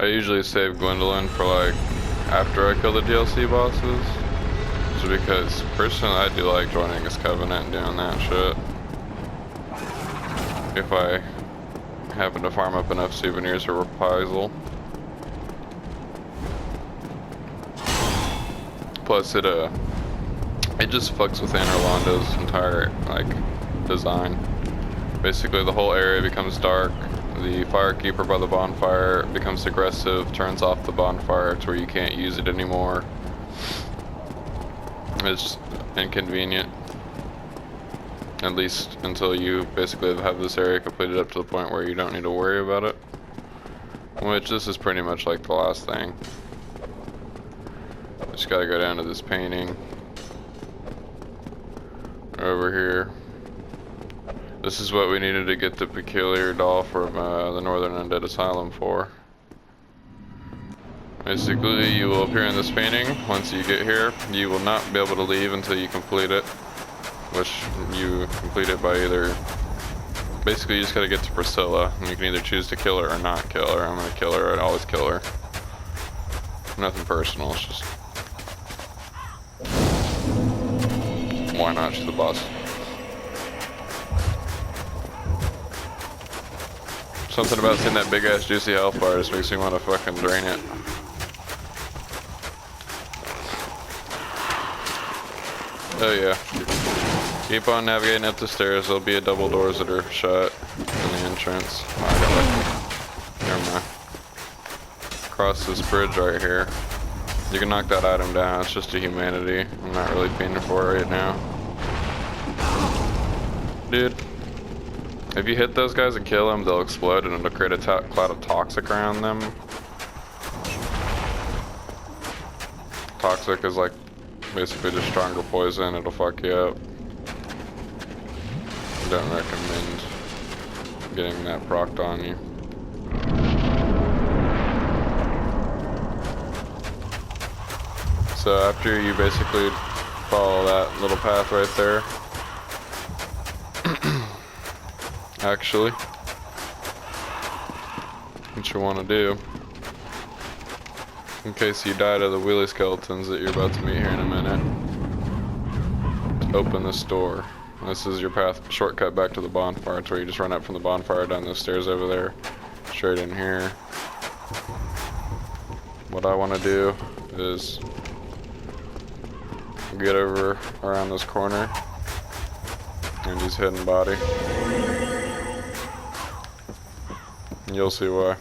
I usually save Gwendolyn for like after I kill the DLC bosses. Just because personally I do like joining this covenant and doing that shit. If I happen to farm up enough souvenirs or reprisal. Plus it just fucks with Anne Orlando's entire like design. Basically the whole area becomes dark. The firekeeper by the bonfire becomes aggressive, turns off the bonfire to where you can't use it anymore. It's inconvenient. At least until you basically have this area completed up to the point where you don't need to worry about it. Which this is pretty much like the last thing. Just gotta go down to this painting. Over here. This is what we needed to get the peculiar doll from the Northern Undead Asylum for. Basically, you will appear in this painting. Once you get here, you will not be able to leave until you complete it. Which you complete it by either... Basically, you just gotta get to Priscilla, and you can either choose to kill her or not kill her. I'm gonna kill her, I'd always kill her. Nothing personal, it's just... Why not? She's the boss. Something about seeing that big ass juicy health bar just makes me want to fucking drain it. Oh yeah. Keep on navigating up the stairs. There'll be a double doors that are shut in the entrance. Oh, I got lucky. Never mind. Cross this bridge right here. You can knock that item down. It's just a humanity. I'm not really fiending for it right now. Dude. If you hit those guys and kill them, they'll explode and it'll create a cloud of toxic around them. Toxic is like basically just stronger poison, it'll fuck you up. Don't recommend getting that procced on you. So after you basically follow that little path right there, actually, what you want to do, in case you die to the wheelie skeletons that you're about to meet here in a minute, open this door. This is your path, shortcut back to the bonfire. It's where you just run up from the bonfire down those stairs over there, straight in here. What I want to do is get over around this corner and use hidden body. You'll see why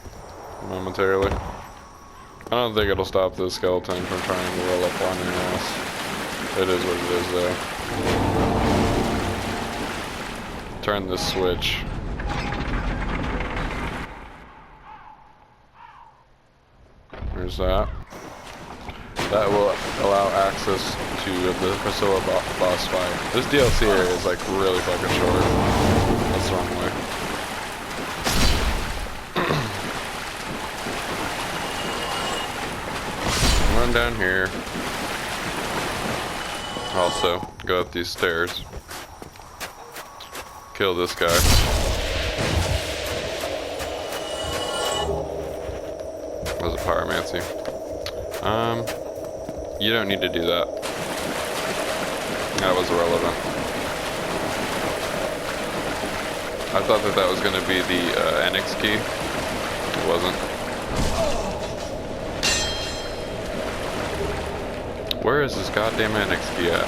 momentarily. I don't think it'll stop this skeleton from trying to roll up on your ass. It is what it is though. Turn this switch. There's that. That will allow access to the Priscilla boss fight. This DLC area is like really fucking short. That's the wrong way. Run down here. Also, go up these stairs. Kill this guy. Was a pyromancy. You don't need to do that. That was irrelevant. I thought that that was going to be the annex key. It wasn't. Where is this goddamn annex key at?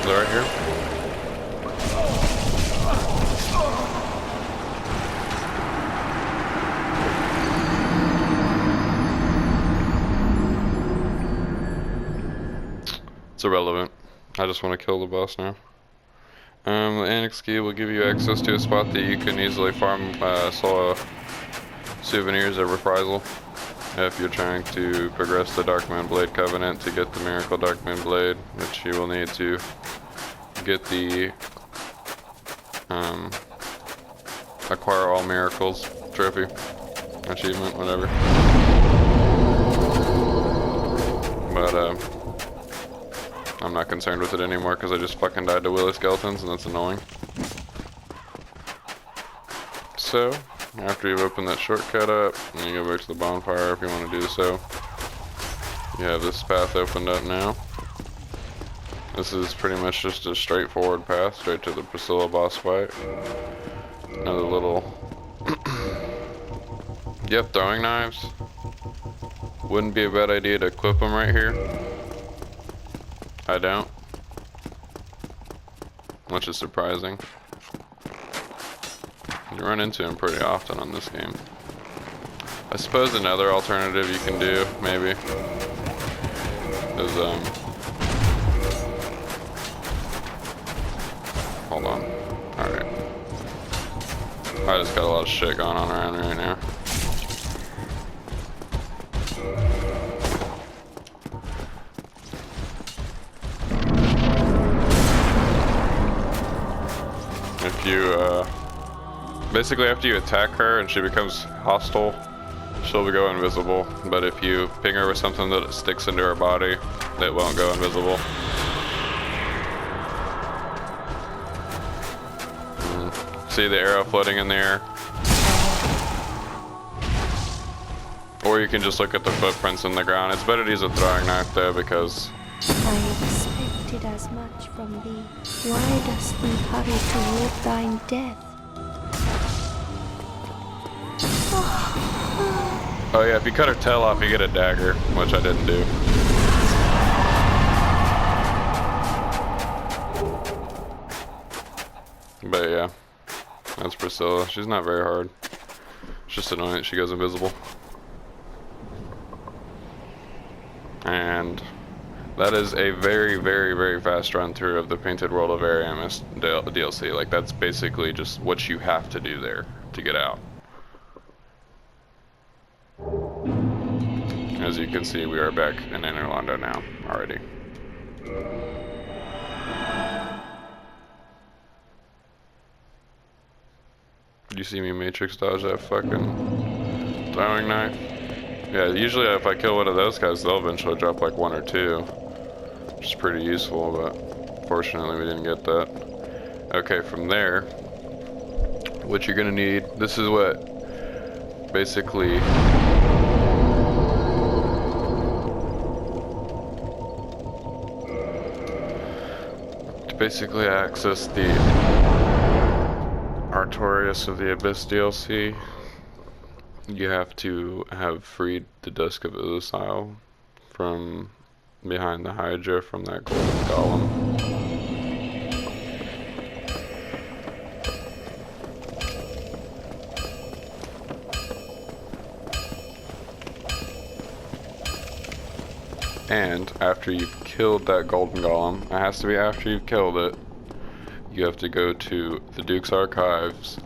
Is it right here? It's irrelevant. I just want to kill the boss now. The annex key will give you access to a spot that you can easily farm souvenirs or reprisal if you're trying to progress the Darkmoon Blade Covenant to get the Miracle Darkmoon Blade, which you will need to get the Acquire All Miracles trophy, achievement, whatever. But I'm not concerned with it anymore because I just fucking died to willy skeletons and that's annoying. So, after you've opened that shortcut up, and you go back to the bonfire if you want to do so. You have this path opened up now. This is pretty much just a straightforward path straight to the Priscilla boss fight. Another little... Yep, throwing knives. Wouldn't be a bad idea to equip them right here. I don't. Which is surprising. You run into them pretty often on this game. I suppose another alternative you can do, maybe, is, hold on. Alright. I just got a lot of shit going on around me right now. If you, basically after you attack her and she becomes hostile, she'll go invisible. But if you ping her with something that sticks into her body, it won't go invisible. See the arrow floating in the air? Or you can just look at the footprints in the ground. It's better to use a throwing knife though because... I expected as much from thee. Why dost thee hurry toward thine death? Oh yeah, if you cut her tail off, you get a dagger, which I didn't do. But yeah, that's Priscilla. She's not very hard. It's just annoying that she goes invisible. And that is a very, very, very fast run through of the Painted World of Aramis DLC. Like, that's basically just what you have to do there to get out. As you can see, we are back in Interlando now, already. Did you see me Matrix dodge that fucking throwing knife? Yeah, usually if I kill one of those guys, they'll eventually drop like 1 or 2. Which is pretty useful, but fortunately we didn't get that. Okay, from there, what you're gonna need, this is what basically access the Artorias of the Abyss DLC. You have to have freed the Dusk of Ilisile from behind the Hydra from that golden golem. And after you've killed that golden golem, it has to be after you've killed it, you have to go to the Duke's Archives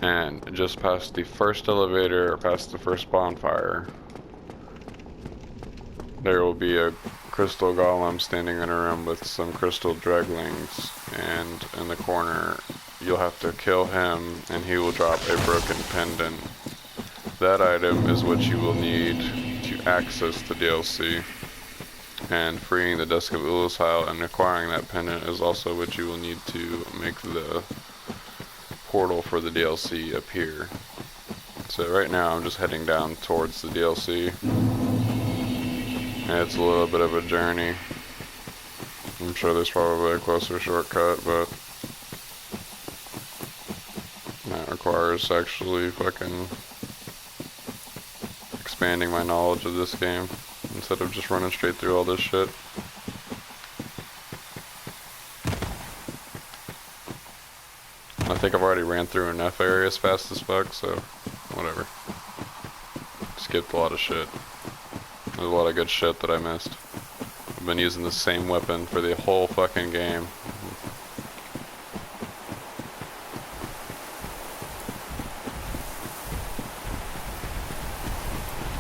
and just past the first elevator or past the first bonfire, there will be a crystal golem standing in a room with some crystal dreglings, and in the corner you'll have to kill him and he will drop a broken pendant. That item is what you will need to access the DLC, and freeing the Dusk of Ilisile and acquiring that pendant is also what you will need to make the portal for the DLC appear. So right now I'm just heading down towards the DLC. And it's a little bit of a journey. I'm sure there's probably a closer shortcut, but that requires actually fucking expanding my knowledge of this game instead of just running straight through all this shit. I think I've already ran through enough areas fast as fuck, so whatever. Skipped a lot of shit. There's a lot of good shit that I missed. I've been using the same weapon for the whole fucking game.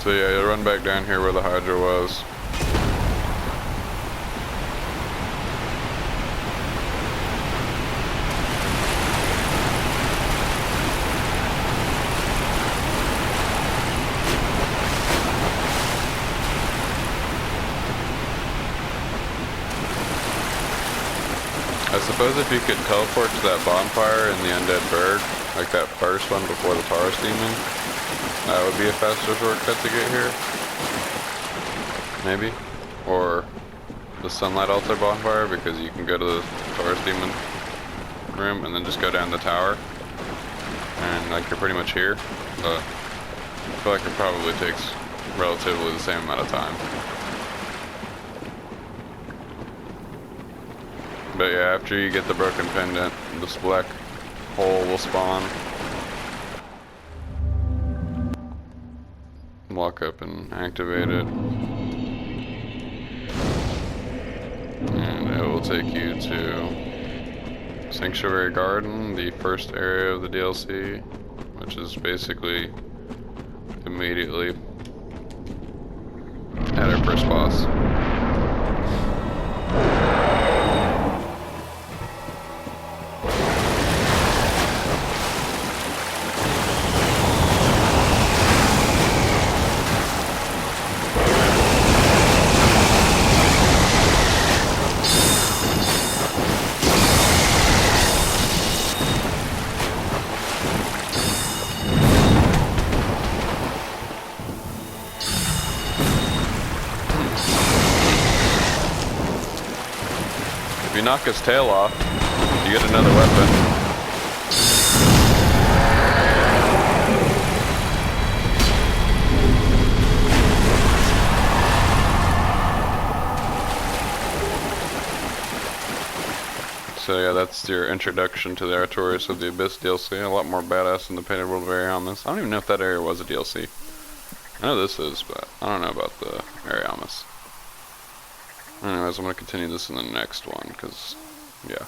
So yeah, you'll run back down here where the Hydra was. I suppose if you could teleport to that bonfire in the Undead Berg, like that first one before the Taurus Demon, that would be a faster shortcut to get here. Maybe. Or the Sunlight Altar bonfire, because you can go to the Taurus Demon room and then just go down the tower. And like you're pretty much here. So I feel like it probably takes relatively the same amount of time. But yeah, after you get the broken pendant, this black hole will spawn. Walk up and activate it. And it will take you to Sanctuary Garden, the first area of the DLC, which is basically immediately at our first boss. If you knock his tail off, you get another weapon. So yeah, that's your introduction to the Artorias of the Abyss DLC. A lot more badass than the Painted World of Ariamis. I don't even know if that area was a DLC. I know this is, but I don't know about the Ariamis. Anyways, I'm going to continue this in the next one, because, yeah.